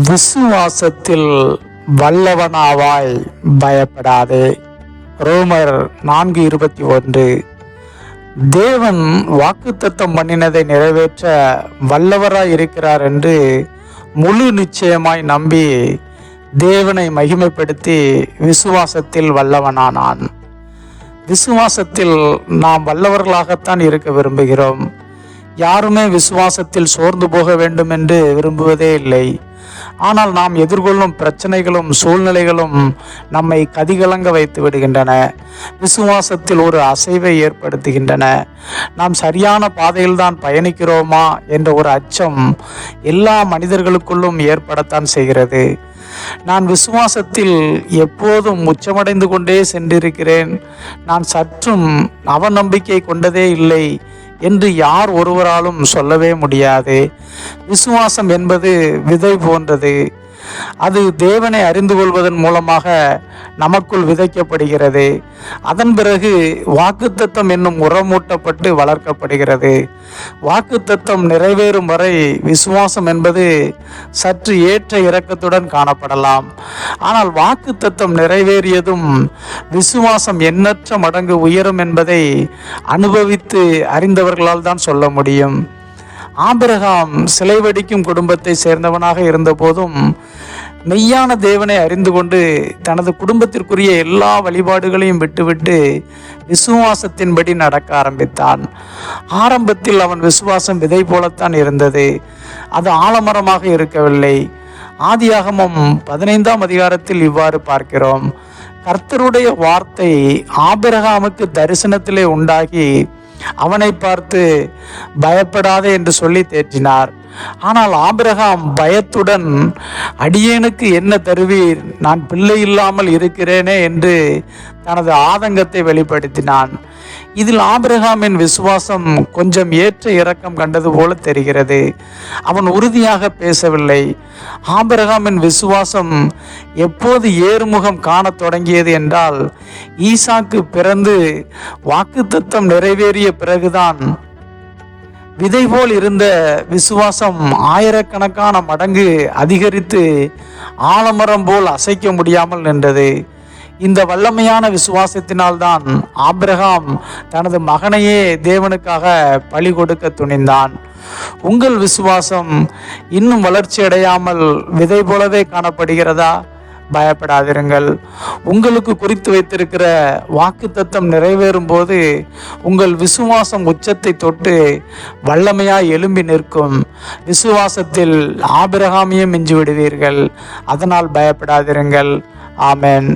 விசுவாசத்தில் வல்லவனாவாய், பயப்படாதே. ரோமர் 4:21. தேவன் வாக்குத்தத்தம் பண்ணினதை நிறைவேற்ற வல்லவராய் இருக்கிறார் என்று முழு நிச்சயமாய் நம்பி தேவனை மகிமைப்படுத்தி விசுவாசத்தில் வல்லவனானான். விசுவாசத்தில் நாம் வல்லவர்களாகத்தான் இருக்க விரும்புகிறோம். யாருமே விசுவாசத்தில் சோர்ந்து போக வேண்டும் என்று விரும்புவதே இல்லை. ஆனால் நாம் எதிர்கொள்ளும் பிரச்சனைகளும் சூழ்நிலைகளும் நம்மை கதிகலங்க வைத்து விடுகின்றன. விசுவாசத்தில் ஒரு அசைவை ஏற்படுத்துகின்றன. நாம் சரியான பாதையில்தான் பயணிக்கிறோமா என்ற ஒரு அச்சம் எல்லா மனிதர்களுக்குள்ளும் ஏற்படத்தான் செய்கிறது. நான் விசுவாசத்தில் எப்போதும் உச்சமடைந்து கொண்டே சென்றிருக்கிறேன், நான் சற்றும் அவநம்பிக்கை கொண்டதே இல்லை என்று யார் ஒருவராலும் சொல்லவே முடியாது. விசுவாசம் என்பது விதை போன்றது. அது தேவனை அறிந்து கொள்வதன் மூலமாக நமக்குள் விதைக்கப்படுகிறது. அதன் பிறகு வாக்குத்தத்தம் என்னும் உரமூட்டப்பட்டு வளர்க்கப்படுகிறது. வாக்குத்தத்தம் நிறைவேறும் வரை விசுவாசம் என்பது சற்று ஏற்ற இறக்கத்துடன் காணப்படலாம். ஆனால் வாக்குத்தத்தம் நிறைவேறியதும் விசுவாசம் எண்ணற்ற மடங்கு உயரும் என்பதை அனுபவித்து அறிந்தவர்களால் தான் சொல்ல முடியும். ஆபிரகாம் சிலை வடிக்கும் குடும்பத்தை சேர்ந்தவனாக இருந்த போதும் மெய்யான தேவனை அறிந்து கொண்டு தனது குடும்பத்திற்குரிய எல்லா வழிபாடுகளையும் விட்டுவிட்டு விசுவாசத்தின்படி நடக்க ஆரம்பித்தான். ஆரம்பத்தில் அவன் விசுவாசம் விதை போலத்தான் இருந்தது, அது ஆலமரமாக இருக்கவில்லை. ஆதியாகமம் 15ஆம் அதிகாரத்தில் இவ்வாறு பார்க்கிறோம். கர்த்தருடைய வார்த்தை ஆபிரகாமுக்கு தரிசனத்திலே உண்டாகி அவனை பார்த்து பயப்படாதே என்று சொல்லி தேற்றினார். ஆனால் ஆபிரகாம் பயத்துடன், அடியேனுக்கு என்ன தருவீர், நான் பிள்ளை இல்லாமல் இருக்கிறேனே என்று தனது ஆதங்கத்தை வெளிப்படுத்தினான். இதில் ஆபிரகாமின் விசுவாசம் கொஞ்சம் ஏற்ற இறக்கம் கண்டது போல தெரிகிறது. அவன் உறுதியாக பேசவில்லை. ஆபிரகாமின் விசுவாசம் எப்போது ஏறுமுகம் காணத் தொடங்கியது என்றால், ஈசாக்கு பிறந்து வாக்குத்தத்தம் நிறைவேறிய பிறகுதான். விதை போல் இருந்த விசுவாசம் ஆயிரக்கணக்கான மடங்கு அதிகரித்து ஆலமரம் போல் அசைக்க முடியாமல் நின்றது. இந்த வல்லமையான விசுவாசத்தினால்தான் ஆபிரகாம் தனது மகனையே தேவனுக்காக பலி கொடுக்க துணிந்தான். உங்கள் விசுவாசம் இன்னும் வளர்ச்சி அடையாமல் விதை போலவே காணப்படுகிறதா? பயப்படாதிருங்கள். உங்களுக்கு குறித்து வைத்திருக்கிற வாக்குத்தத்தம் நிறைவேறும் போது உங்கள் விசுவாசம் உச்சத்தை தொட்டு வல்லமையாய் எழும்பி நிற்கும். விசுவாசத்தில் ஆபிரகாமையும் மிஞ்சி விடுவீர்கள். அதனால் பயப்படாதிருங்கள். ஆமென்.